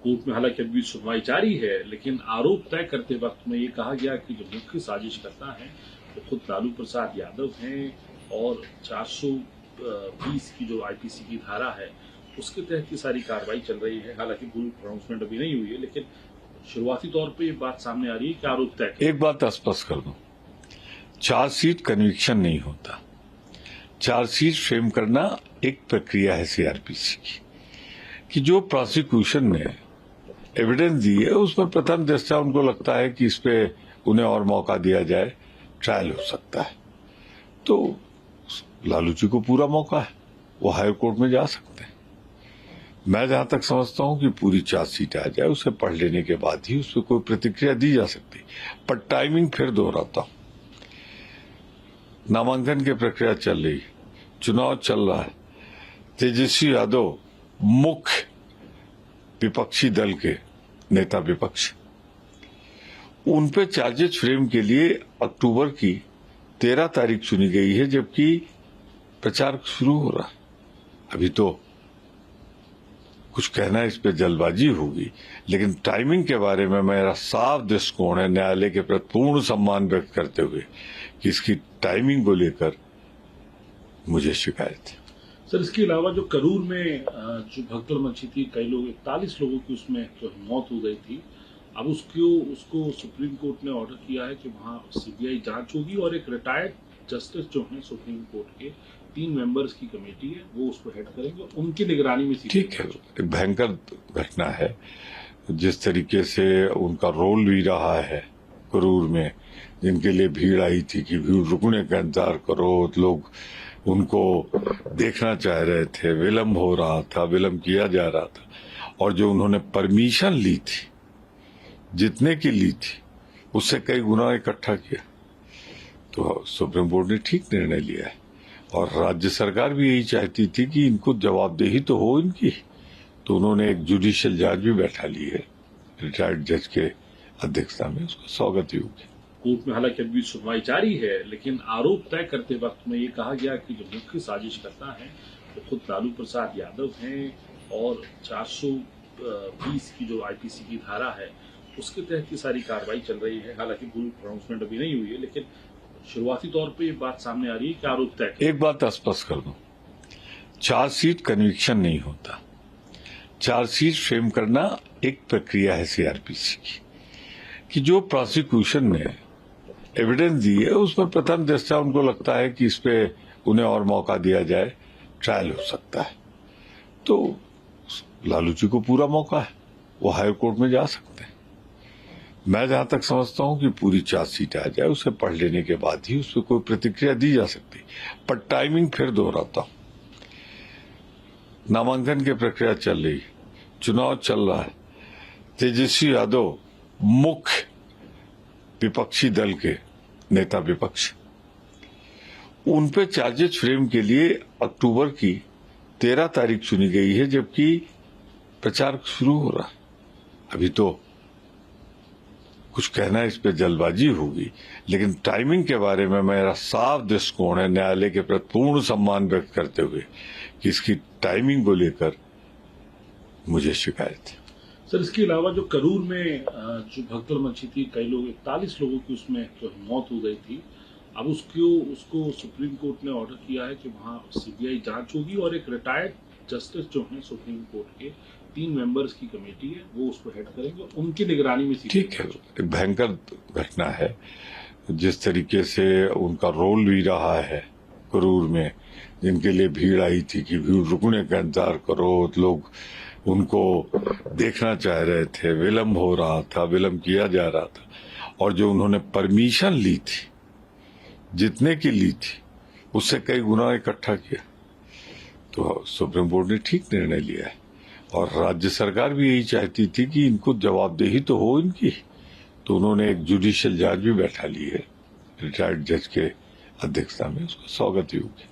Court में हालांकि अभी सुनवाई जारी है, लेकिन आरोप तय करते वक्त में ये कहा गया कि जो मुख्य साजिशकर्ता हैं वो खुद लालू प्रसाद यादव हैं और 420 की जो आईपीसी की धारा है उसके तहत ये सारी कार्रवाई चल रही है। हालांकि पूरी प्रोनाउंसमेंट अभी नहीं हुई है, लेकिन शुरुआती तौर पे ये बात सामने आ रही है कि आरोप तय। एक बात स्पष्ट कर दूं, चार्जशीट कन्विक्शन नहीं होता। चार्जशीट फ्रेम करना एक प्रक्रिया है सीआरपीसी की, कि जो प्रोसिक्यूशन ने एविडेंस दी है उसमें प्रथम दृष्टया उनको लगता है कि इस पे उन्हें और मौका दिया जाए, ट्रायल हो सकता है, तो लालू जी को पूरा मौका है, वो हायर कोर्ट में जा सकते हैं। मैं जहां तक समझता हूं कि पूरी चार्जशीट आ जाए, उसे पढ़ लेने के बाद ही उस पर कोई प्रतिक्रिया दी जा सकती। पर टाइमिंग फिर दोहराता हूं, नामांकन की प्रक्रिया चल रही, चुनाव चल रहा है, तेजस्वी यादव मुख्य विपक्षी दल के नेता विपक्ष, उन पे चार्जेस फ्रेम के लिए अक्टूबर की 13 तारीख चुनी गई है, जबकि प्रचार शुरू हो रहा है। अभी तो कुछ कहना इस पे जल्दबाजी होगी, लेकिन टाइमिंग के बारे में मेरा साफ दृष्टिकोण है, न्यायालय के प्रति पूर्ण सम्मान व्यक्त करते हुए, कि इसकी टाइमिंग को लेकर मुझे शिकायत है। सर, इसके अलावा जो करूर में जो भगदड़ मची थी, कई लोग 41 लोगों की उसमें जो मौत हो गई थी, अब उसको सुप्रीम कोर्ट ने ऑर्डर किया है कि वहां सीबीआई जांच होगी और एक रिटायर्ड जस्टिस जो है सुप्रीम कोर्ट के 3 मेंबर्स की कमेटी है, वो उसको हेड करेंगे, उनकी निगरानी में। ठीक है, एक भयंकर घटना है। जिस तरीके से उनका रोल भी रहा है करूर में, जिनके लिए भीड़ आई थी कि भीड़ रुकने का इंतजार करो, लोग उनको देखना चाह रहे थे, विलम्ब हो रहा था, विलम्ब किया जा रहा था, और जो उन्होंने परमिशन ली थी, जितने की ली थी, उससे कई गुना इकट्ठा किया, तो सुप्रीम कोर्ट ने ठीक निर्णय लिया है। और राज्य सरकार भी यही चाहती थी कि इनको जवाबदेही तो हो इनकी, तो उन्होंने एक जुडिशियल जज भी बैठा ली है रिटायर्ड जज के अध्यक्षता में, उसका स्वागत ही होगी। कोर्ट में हालांकि अभी सुनवाई जारी है, लेकिन आरोप तय करते वक्त में ये कहा गया कि जो मुख्य साजिशकर्ता हैं वो खुद लालू प्रसाद यादव हैं और 420 की जो आईपीसी की धारा है उसके तहत ये सारी कार्रवाई चल रही है। हालांकि पूरी प्रोनाउंसमेंट अभी नहीं हुई है, लेकिन शुरुआती तौर पे ये बात सामने आ रही है कि आरोप तय। एक बात स्पष्ट कर दूं, चार्जशीट कन्विक्शन नहीं होता। चार्जशीट फ्रेम करना एक प्रक्रिया है सीआरपीसी की, कि जो प्रोसिक्यूशन ने एविडेंस दी है उसमें प्रथम दृष्टया उनको लगता है कि इस पे उन्हें और मौका दिया जाए, ट्रायल हो सकता है, तो लालू जी को पूरा मौका है, वो हायर कोर्ट में जा सकते हैं। मैं जहां तक समझता हूं कि पूरी चार्जशीट आ जाए, उसे पढ़ लेने के बाद ही उस पर कोई प्रतिक्रिया दी जा सकती। पर टाइमिंग फिर दोहराता हूं, नामांकन की प्रक्रिया चल रही, चुनाव चल रहा है, तेजस्वी यादव मुख्य विपक्षी दल के नेता विपक्ष, उन पे चार्जेस फ्रेम के लिए अक्टूबर की 13 तारीख चुनी गई है, जबकि प्रचार शुरू हो रहा है। अभी तो कुछ कहना इस पे जल्दबाजी होगी, लेकिन टाइमिंग के बारे में मेरा साफ दृष्टिकोण है, न्यायालय के प्रति पूर्ण सम्मान व्यक्त करते हुए, कि इसकी टाइमिंग को लेकर मुझे शिकायत है। सर, इसके अलावा जो करूर में जो भगदड़ मची थी, कई लोग 41 लोगों की उसमें जो मौत हो गई थी, अब उसको सुप्रीम कोर्ट ने ऑर्डर किया है कि वहां सीबीआई जांच होगी और एक रिटायर्ड जस्टिस जो है सुप्रीम कोर्ट के 3 मेंबर्स की कमेटी है, वो उसको हेड करेंगे, उनकी निगरानी में। ठीक है, एक भयंकर घटना है। जिस तरीके से उनका रोल भी रहा है करूर में, जिनके लिए भीड़ आई थी कि भीड़ रुकने का इंतजार करो, लोग उनको देखना चाह रहे थे, विलम्ब हो रहा था, विलम्ब किया जा रहा था, और जो उन्होंने परमिशन ली थी, जितने की ली थी, उससे कई गुना इकट्ठा किया, तो सुप्रीम कोर्ट ने ठीक निर्णय लिया है। और राज्य सरकार भी यही चाहती थी कि इनको जवाबदेही तो हो इनकी, तो उन्होंने एक जुडिशियल जज भी बैठा ली है रिटायर्ड जज के अध्यक्षता में, उसका स्वागत ही होगी।